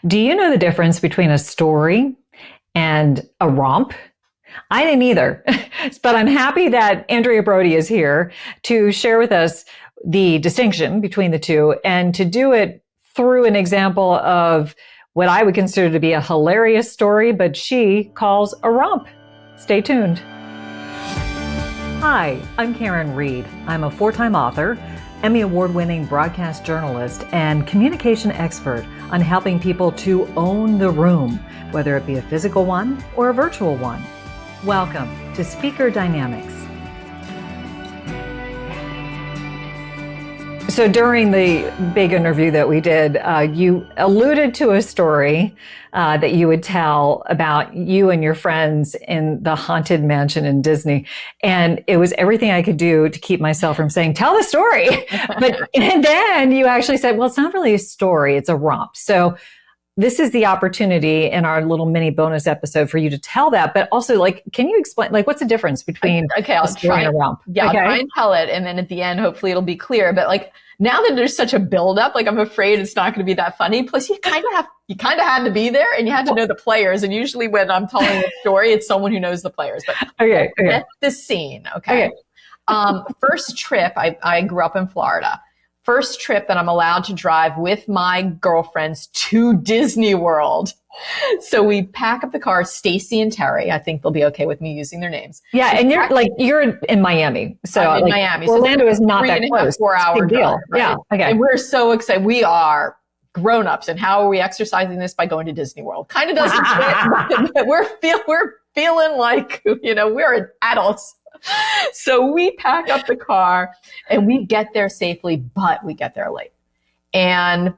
Do you know the difference between a story and a romp? I didn't either, but I'm happy that Andrea Brody is here to share with us the distinction between the two and to do it through an example of what I would consider to be a hilarious story, but she calls a romp. Stay tuned. Hi, I'm Karin Reed. I'm a four-time author, Emmy Award-winning broadcast journalist, and communication expert on helping people to own the room, whether it be a physical one or a virtual one. Welcome to Speaker Dynamics. So during the big interview that we did, you alluded to a story that you would tell about you and your friends in the haunted mansion in Disney. And it was everything I could do to keep myself from saying, tell the story. And then you actually said, well, it's not really a story, it's a romp. So this is the opportunity in our little mini bonus episode for you to tell that, but also can you explain, what's the difference between I'll try and a romp? Yeah, okay. I'll try and tell it. And then at the end, hopefully it'll be clear. But now that there's such a buildup, I'm afraid it's not going to be that funny. Plus you kind of had to be there and you had to know the players. And usually when I'm telling a story, it's someone who knows the players. But okay. Get the scene. Okay. First trip, I grew up in Florida. First trip that I'm allowed to drive with my girlfriends to Disney World. So we pack up the car, Stacy and Terry. I think they'll be okay with me using their names. Yeah, and you're in Miami. So I'm in Miami. Orlando is not that close. 4 hour deal. Right? Yeah. Okay. And we're so excited. We are grown-ups. And how are we exercising this? By going to Disney World. Kind of doesn't fit, but we're feeling like, we're adults. So we pack up the car and we get there safely, but we get there late. And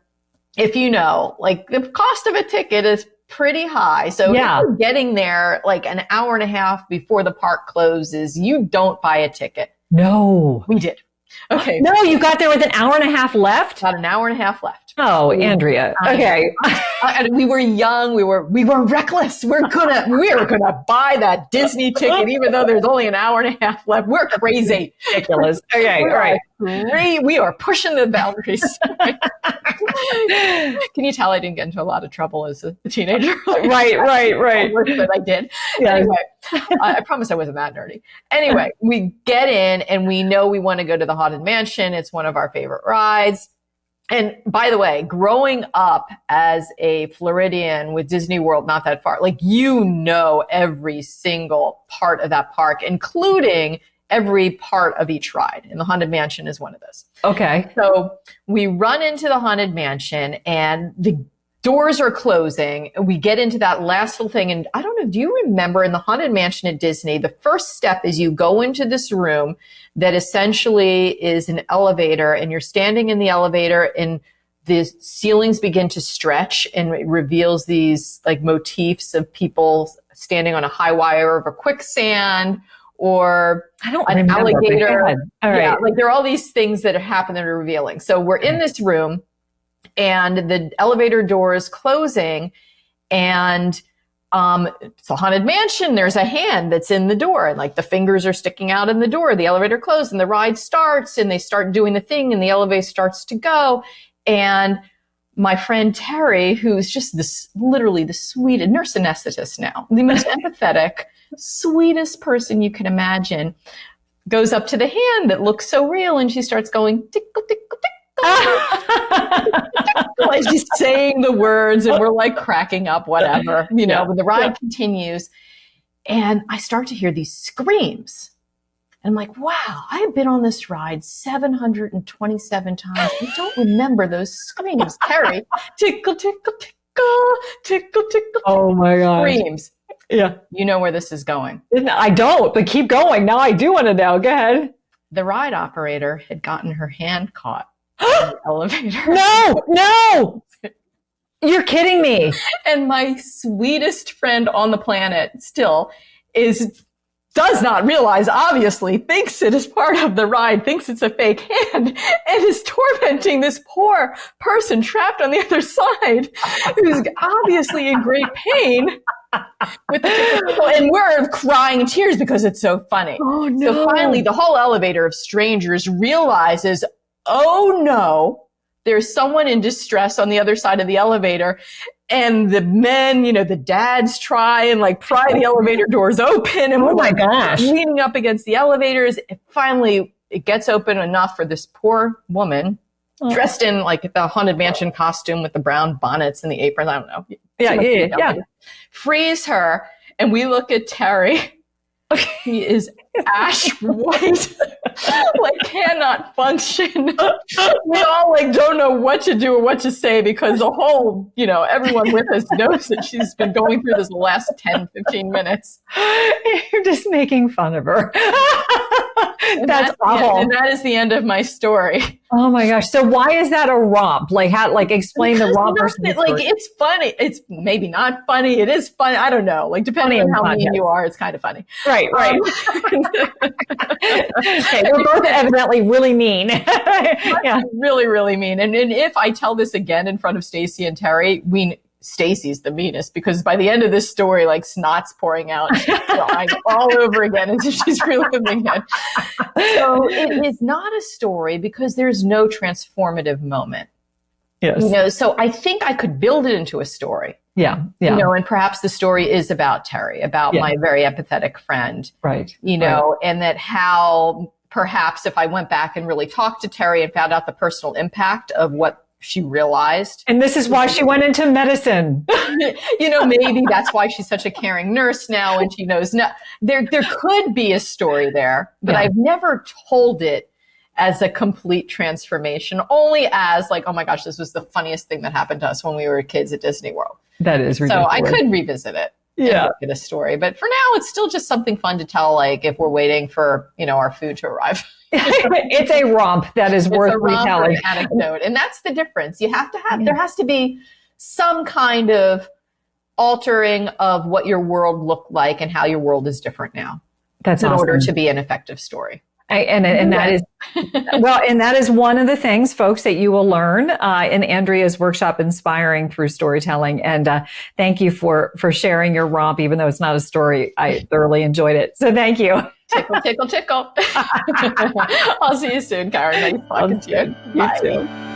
if you know, the cost of a ticket is pretty high. So if you're getting there an hour and a half before the park closes, you don't buy a ticket. No. We did. Okay. No, you got there with an hour and a half left? About an hour and a half left. Oh, Andrea. Okay. And we were young. We were reckless. We're gonna buy that Disney ticket, even though there's only an hour and a half left. We're crazy. Ridiculous. Okay. All right. We are pushing the boundaries. Can you tell I didn't get into a lot of trouble as a teenager? Right. But I did. Yeah. Anyway, I promise I wasn't that nerdy. Anyway, we get in and we know we want to go to the Haunted Mansion. It's one of our favorite rides. And by the way, growing up as a Floridian with Disney World not that far, every single part of that park, including every part of each ride. And the Haunted Mansion is one of those. Okay. So we run into the Haunted Mansion and the doors are closing. We get into that last little thing. And I don't know, do you remember in the Haunted Mansion at Disney, the first step is you go into this room that essentially is an elevator and you're standing in the elevator and the ceilings begin to stretch and it reveals these motifs of people standing on a high wire over quicksand or an alligator. All right. Yeah, there are all these things that happen that are revealing. So we're in this room and the elevator door is closing and it's a Haunted Mansion. There's a hand that's in the door and the fingers are sticking out in the door. The elevator closed and the ride starts and they start doing the thing and the elevator starts to go. And my friend Terry, who's just literally the sweetest nurse anesthetist now, the most empathetic, sweetest person you can imagine, goes up to the hand that looks so real and she starts going, tickle, tickle, tickle. She's saying the words and we're cracking up, whatever, when the ride continues. And I start to hear these screams. And I'm like, wow, I have been on this ride 727 times. I don't remember those screams. Terry, tickle, tickle, tickle, tickle, tickle. Oh my God. Screams. Yeah. You know where this is going. I don't, but keep going. Now I do want to know. Go ahead. The ride operator had gotten her hand caught in the elevator. No. You're kidding me. And my sweetest friend on the planet still does not realize, obviously, thinks it is part of the ride, thinks it's a fake hand, and is tormenting this poor person trapped on the other side who's obviously in great pain with the and we're crying tears because it's so funny. Oh, no. So finally, the whole elevator of strangers realizes, oh no, there's someone in distress on the other side of the elevator. And the men, the dads try and like pry the elevator doors open. And oh my gosh, leaning up against the elevators. Finally, it gets open enough for this poor woman dressed in like the Haunted Mansion costume with the brown bonnets and the aprons. I don't know. Yeah. Frees her. And we look at Terry. He is ash white, like cannot function. We all like don't know what to do or what to say because the whole, everyone with us knows that she's been going through this the last 10, 15 minutes. You're just making fun of her. That's awful. And that is the end of my story. Oh my gosh. So why is that a romp? Like explain the romp versus the story. Like it's funny. It's maybe not funny. It is funny. I don't know. Like depending on how mean you are, it's kind of funny. Right. Okay, we're both evidently really mean. Yeah. Really, really mean. And if I tell this again in front of Stacy and Terry, Stacy's the meanest because by the end of this story, like snot's pouring out, crying all over again as if she's reliving it. So it is not a story because there's no transformative moment. Yes. So I think I could build it into a story. Yeah. And perhaps the story is about Terry, about my very empathetic friend. Right. And that how perhaps if I went back and really talked to Terry and found out the personal impact of what she realized. And this is why she went into medicine. Maybe that's why she's such a caring nurse now. And she knows there could be a story there, but I've never told it as a complete transformation, only as like, oh my gosh, this was the funniest thing that happened to us when we were kids at Disney World. That is ridiculous. So I could revisit it. And look at a story, but for now, it's still just something fun to tell. Like if we're waiting for, our food to arrive. It's a romp that is worth retelling. An anecdote. And that's the difference. You have to there has to be some kind of altering of what your world looked like and how your world is different now. That's in awesome. order to be an effective story. And that is, and that is one of the things, folks, that you will learn in Andrea's workshop, Inspiring Through Storytelling. And thank you for sharing your romp, even though it's not a story. I thoroughly enjoyed it. So thank you. Tickle, tickle, tickle. I'll see you soon, Karin. Nice talking to you. You too.